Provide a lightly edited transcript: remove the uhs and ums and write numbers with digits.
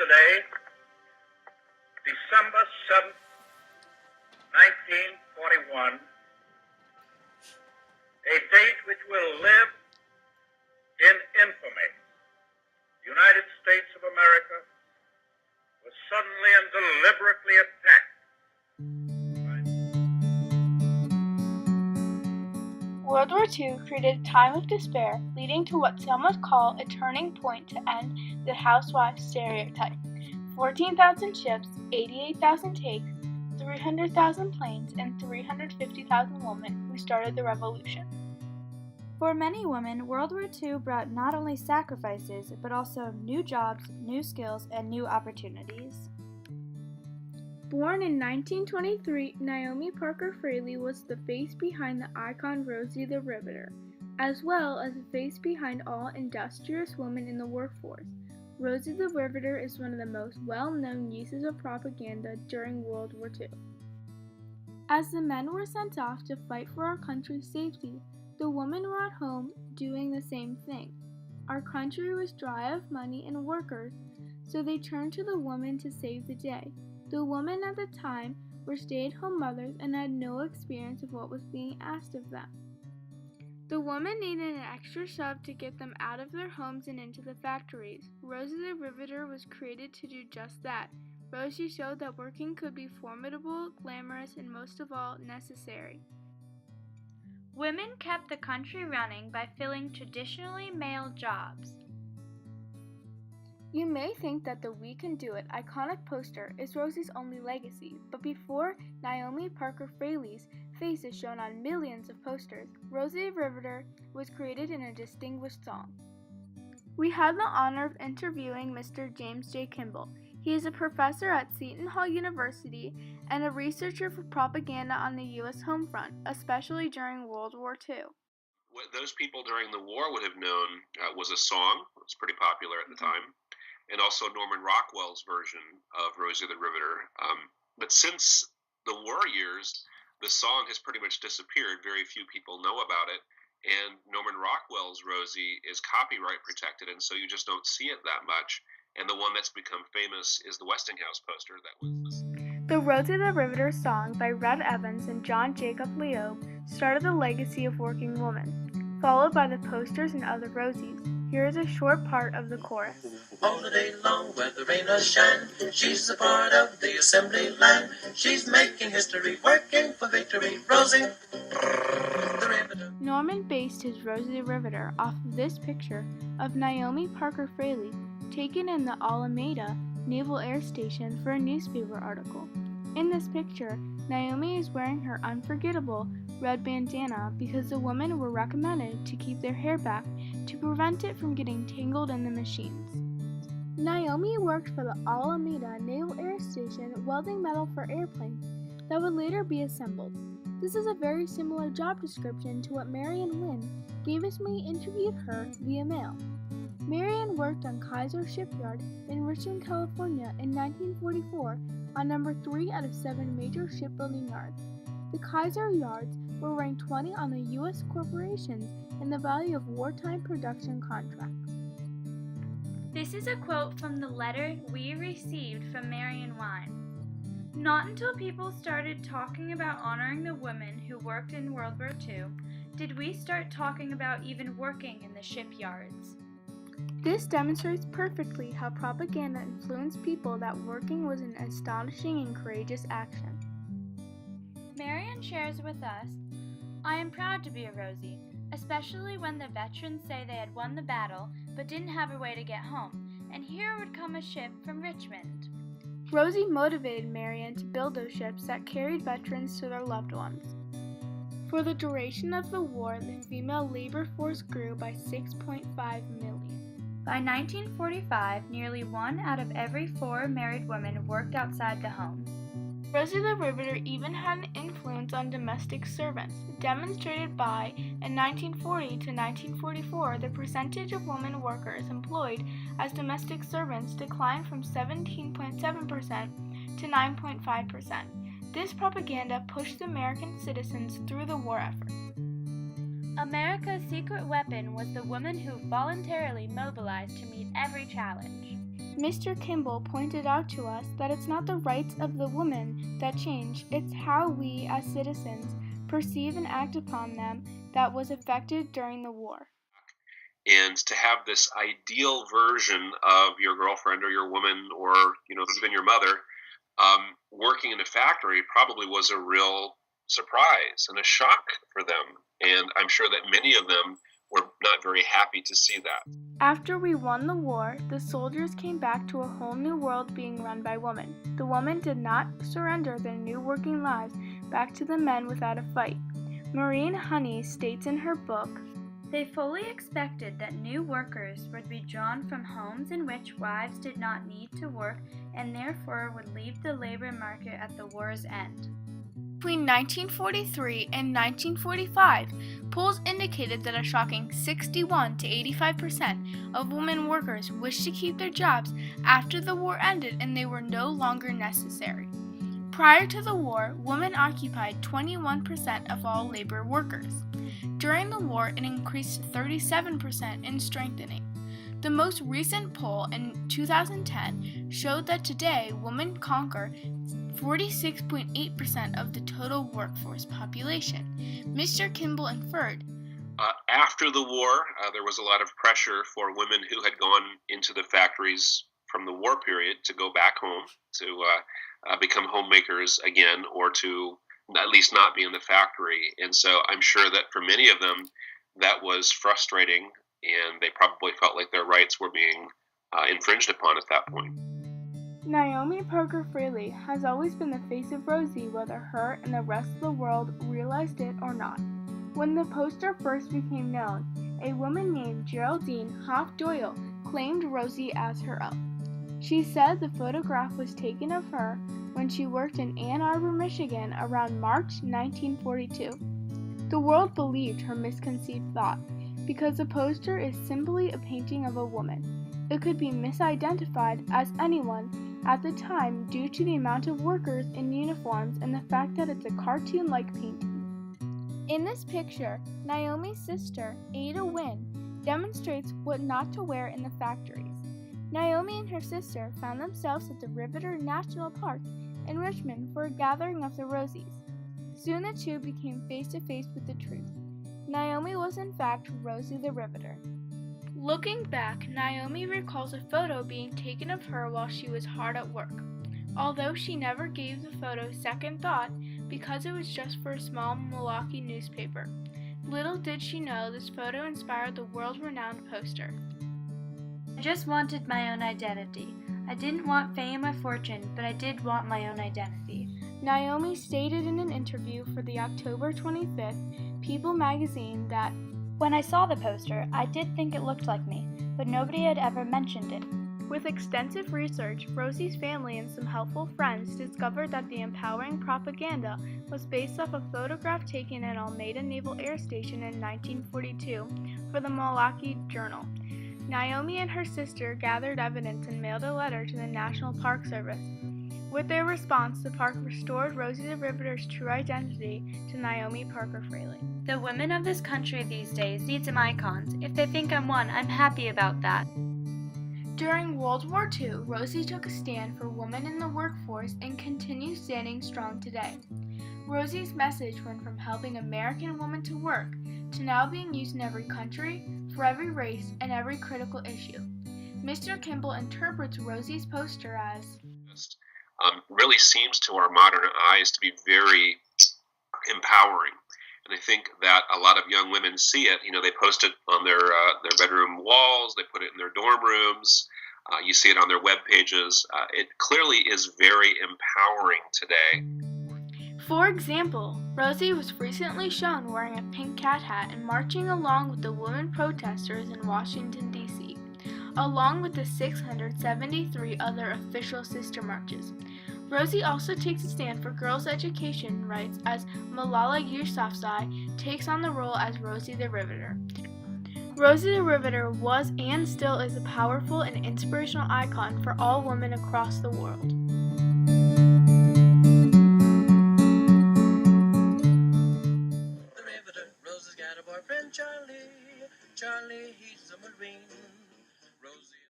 today, December 7th, 1941, a date which will live in infamy. The United States of America was suddenly and deliberately attacked. World War II created a time of despair, leading to what some would call a turning point to end the housewife stereotype. 14,000 ships, 88,000 tanks, 300,000 planes, and 350,000 women who started the revolution. For many women, World War II brought not only sacrifices, but also new jobs, new skills, and new opportunities. Born in 1923, Naomi Parker Fraley was the face behind the icon Rosie the Riveter, as well as the face behind all industrious women in the workforce. Rosie the Riveter is one of the most well-known uses of propaganda during World War II. As the men were sent off to fight for our country's safety, the women were at home doing the same thing. Our country was dry of money and workers, so they turned to the women to save the day. The women at the time were stay-at-home mothers and had no experience of what was being asked of them. The women needed an extra shove to get them out of their homes and into the factories. Rosie the Riveter was created to do just that. Rosie showed that working could be formidable, glamorous, and most of all, necessary. Women kept the country running by filling traditionally male jobs. You may think that the "We Can Do It" iconic poster is Rosie's only legacy, but before Naomi Parker Fraley's face is shown on millions of posters, Rosie the Riveter was created in a distinguished song. We had the honor of interviewing Mr. James J. Kimball. He is a professor at Seton Hall University and a researcher for propaganda on the U.S. home front, especially during World War II. What those people during the war would have known was a song. It was pretty popular at the time. And also Norman Rockwell's version of Rosie the Riveter. But since the war years, the song has pretty much disappeared. Very few people know about it. And Norman Rockwell's Rosie is copyright protected, and so you just don't see it that much. And the one that's become famous is the Westinghouse poster that was. The Rosie the Riveter song by Red Evans and John Jacob Leob started the legacy of working women, followed by the posters and other Rosies. Here is a short part of the chorus. All the day long, where the rain or shine, she's a part of the assembly line. She's making history, working for victory. Rosie the Riveter. Norman based his Rosie the Riveter off of this picture of Naomi Parker Fraley taken in the Alameda Naval Air Station for a newspaper article. In this picture, Naomi is wearing her unforgettable red bandana because the women were recommended to keep their hair back to prevent it from getting tangled in the machines. Naomi worked for the Alameda Naval Air Station welding metal for airplanes that would later be assembled. This is a very similar job description to what Marion Wynn famously interviewed her via mail. Marion worked on Kaiser Shipyard in Richmond, California in 1944 on number 3 out of 7 major shipbuilding yards. The Kaiser yards were ranked 20 on the U.S. corporations in the value of wartime production contracts. This is a quote from the letter we received from Marion Wynne. Not until people started talking about honoring the women who worked in World War II did we start talking about even working in the shipyards. This demonstrates perfectly how propaganda influenced people that working was an astonishing and courageous action. Marion shares with us, "I am proud to be a Rosie, especially when the veterans say they had won the battle but didn't have a way to get home, and here would come a ship from Richmond." Rosie motivated Marion to build those ships that carried veterans to their loved ones. For the duration of the war, the female labor force grew by 6.5 million. By 1945, nearly 1 out of every 4 married women worked outside the home. Rosie the Riveter even had an influence on domestic servants, demonstrated by, in 1940 to 1944, the percentage of women workers employed as domestic servants declined from 17.7% to 9.5%. This propaganda pushed American citizens through the war effort. America's secret weapon was the woman who voluntarily mobilized to meet every challenge. Mr. Kimball pointed out to us that it's not the rights of the woman that change, it's how we as citizens perceive and act upon them that was affected during the war. And to have this ideal version of your girlfriend or your woman or, even your mother working in a factory probably was a real surprise and a shock for them. And I'm sure that many of them were not very happy to see that. After we won the war, the soldiers came back to a whole new world being run by women. The women did not surrender their new working lives back to the men without a fight. Maureen Honey states in her book, "They fully expected that new workers would be drawn from homes in which wives did not need to work and therefore would leave the labor market at the war's end." Between 1943 and 1945, polls indicated that a shocking 61 to 85% of women workers wished to keep their jobs after the war ended and they were no longer necessary. Prior to the war, women occupied 21% of all labor workers. During the war, it increased to 37% in strengthening. The most recent poll in 2010 showed that today women conquer 46.8% of the total workforce population. Mr. Kimball inferred, after the war, there was a lot of pressure for women who had gone into the factories from the war period to go back home, to become homemakers again, or to at least not be in the factory. And so I'm sure that for many of them, that was frustrating, and they probably felt like their rights were being infringed upon at that point. Naomi Parker Fraley has always been the face of Rosie, whether her and the rest of the world realized it or not. When the poster first became known, a woman named Geraldine Hoff Doyle claimed Rosie as her own. She said the photograph was taken of her when she worked in Ann Arbor, Michigan around March 1942. The world believed her misconceived thought because the poster is simply a painting of a woman. It could be misidentified as anyone at the time due to the amount of workers in uniforms and the fact that it's a cartoon-like painting. In this picture, Naomi's sister, Ada Wynn, demonstrates what not to wear in the factories. Naomi and her sister found themselves at the Riveter National Park in Richmond for a gathering of the Rosies. Soon the two became face-to-face with the truth. Naomi was in fact Rosie the Riveter. Looking back, Naomi recalls a photo being taken of her while she was hard at work. Although she never gave the photo second thought because it was just for a small Milwaukee newspaper. Little did she know this photo inspired the world-renowned poster. "I just wanted my own identity. I didn't want fame or fortune, but I did want my own identity," Naomi stated in an interview for the October 25th People magazine that, "When I saw the poster, I did think it looked like me, but nobody had ever mentioned it." with extensive research, Rosie's family and some helpful friends discovered that the empowering propaganda was based off a photograph taken at Almeida Naval Air Station in 1942 for the Milwaukee Journal. Naomi and her sister gathered evidence and mailed a letter to the National Park Service. With their response, the park restored Rosie the Riveter's true identity to Naomi Parker Fraley. "The women of this country these days need some icons. If they think I'm one, I'm happy about that." During World War II, Rosie took a stand for women in the workforce and continues standing strong today. Rosie's message went from helping American women to work to now being used in every country, for every race, and every critical issue. Mr. Kimball interprets Rosie's poster as really seems to our modern eyes to be very empowering. And I think that a lot of young women see it. They post it on their bedroom walls. They put it in their dorm rooms. You see it on their web pages. It clearly is very empowering today. For example, Rosie was recently shown wearing a pink cat hat and marching along with the women protesters in Washington, D.C., along with the 673 other official sister marches. Rosie also takes a stand for girls' education rights as Malala Yousafzai takes on the role as Rosie the Riveter. Rosie the Riveter was and still is a powerful and inspirational icon for all women across the world. The Riveter, Rosie's got a boyfriend, Charlie. Charlie, he's a Marine.